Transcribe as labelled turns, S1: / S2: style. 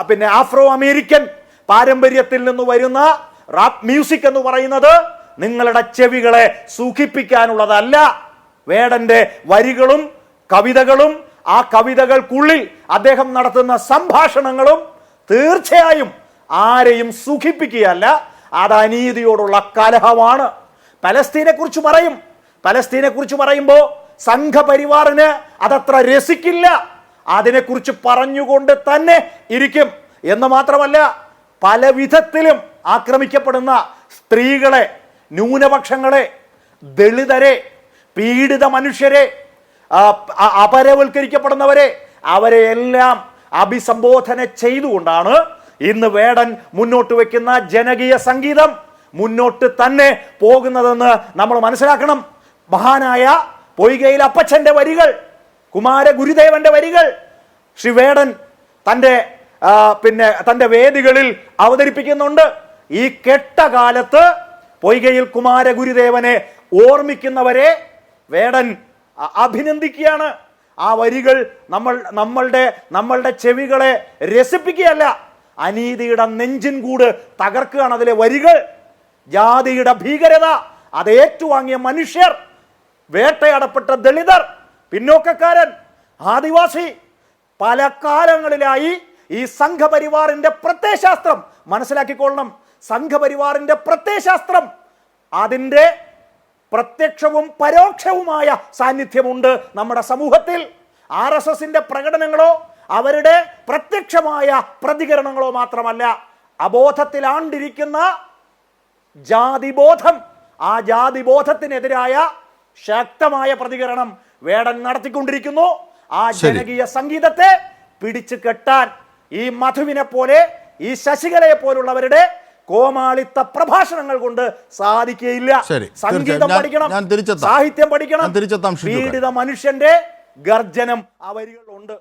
S1: പിന്നെ Afro American പാരമ്പര്യത്തിൽ നിന്ന് വരുന്ന റാപ്പ് മ്യൂസിക് എന്ന് പറയുന്നത് നിങ്ങളുടെ ചെവികളെ സുഖിപ്പിക്കാനുള്ളതല്ല. വേടന്റെ വരികളും കവിതകളും ആ കവിതകൾക്കുള്ളിൽ അദ്ദേഹം നടത്തുന്ന സംഭാഷണങ്ങളും തീർച്ചയായും ആരെയും സുഖിപ്പിക്കുകയല്ല, അത് അനീതിയോടുള്ള കലഹമാണ്. പലസ്തീനെ കുറിച്ച് പറയുമ്പോൾ സംഘപരിവാറിന് അതത്ര രസിക്കില്ല. അതിനെക്കുറിച്ച് പറഞ്ഞുകൊണ്ട് തന്നെ ഇരിക്കും. എന്ന് മാത്രമല്ല, പല വിധത്തിലും ആക്രമിക്കപ്പെടുന്ന സ്ത്രീകളെ, ന്യൂനപക്ഷങ്ങളെ, ദളിതരെ, പീഡിത മനുഷ്യരെ, അപരവൽക്കരിക്കപ്പെടുന്നവരെ, അവരെ എല്ലാം അഭിസംബോധന ചെയ്തുകൊണ്ടാണ് ഇന്ന് വേടൻ മുന്നോട്ട് വെക്കുന്ന ജനകീയ സംഗീതം മുന്നോട്ട് തന്നെ പോകുന്നതെന്ന് നമ്മൾ മനസ്സിലാക്കണം. മഹാനായ പൊയ്കയിൽ അപ്പച്ചന്റെ വരികൾ, കുമാര ഗുരുദേവന്റെ വരികൾ ശ്രീ വേടൻ തന്റെ വേദികളിൽ അവതരിപ്പിക്കുന്നുണ്ട്. ഈ കെട്ടകാലത്ത് പൊയ്കയിൽ കുമാര ഗുരുദേവനെ ഓർമ്മിക്കുന്നവരെ വേടൻ അഭിനന്ദിക്കുകയാണ്. ആ വരികൾ നമ്മളുടെ ചെവികളെ രസിപ്പിക്കുകയല്ല, അനീതിയുടെ നെഞ്ചിൻ കൂട് തകർക്കുകയാണ് അതിലെ വരികൾ. ജാതിയുടെ ഭീകരത അത് ഏറ്റുവാങ്ങിയ മനുഷ്യർ, വേട്ടയാടപ്പെട്ട ദളിതർ, പിന്നോക്കക്കാരൻ, ആദിവാസി, പല കാലങ്ങളിലായി ഈ സംഘപരിവാറിന്റെ പ്രത്യയശാസ്ത്രം മനസ്സിലാക്കിക്കൊള്ളണം. സംഘപരിവാറിന്റെ പ്രത്യയശാസ്ത്രം, അതിൻ്റെ പ്രത്യക്ഷവും പരോക്ഷവുമായ സാന്നിധ്യമുണ്ട് നമ്മുടെ സമൂഹത്തിൽ. RSSന്റെ പ്രകടനങ്ങളോ അവരുടെ പ്രത്യക്ഷമായ പ്രതികരണങ്ങളോ മാത്രമല്ല, അബോധത്തിലാണ്ടിരിക്കുന്ന ജാതിബോധം, ആ ജാതിബോധത്തിനെതിരായ ശക്തമായ പ്രതികരണം വേടൻ നടത്തിക്കൊണ്ടിരിക്കുന്നു. ആ ജനകീയ സംഗീതത്തെ പിടിച്ചു കെട്ടാൻ ഈ മധുവിനെ പോലെ, ഈ ശശികലയെ പോലുള്ളവരുടെ കോമാളിത്ത പ്രഭാഷണങ്ങൾ കൊണ്ട് സാധിക്കുകയില്ല. സംഗീതം പഠിക്കണം, സാഹിത്യം പഠിക്കണം, പീഡിത മനുഷ്യന്റെ ഗർജനം ആ വരികളിലുണ്ട്.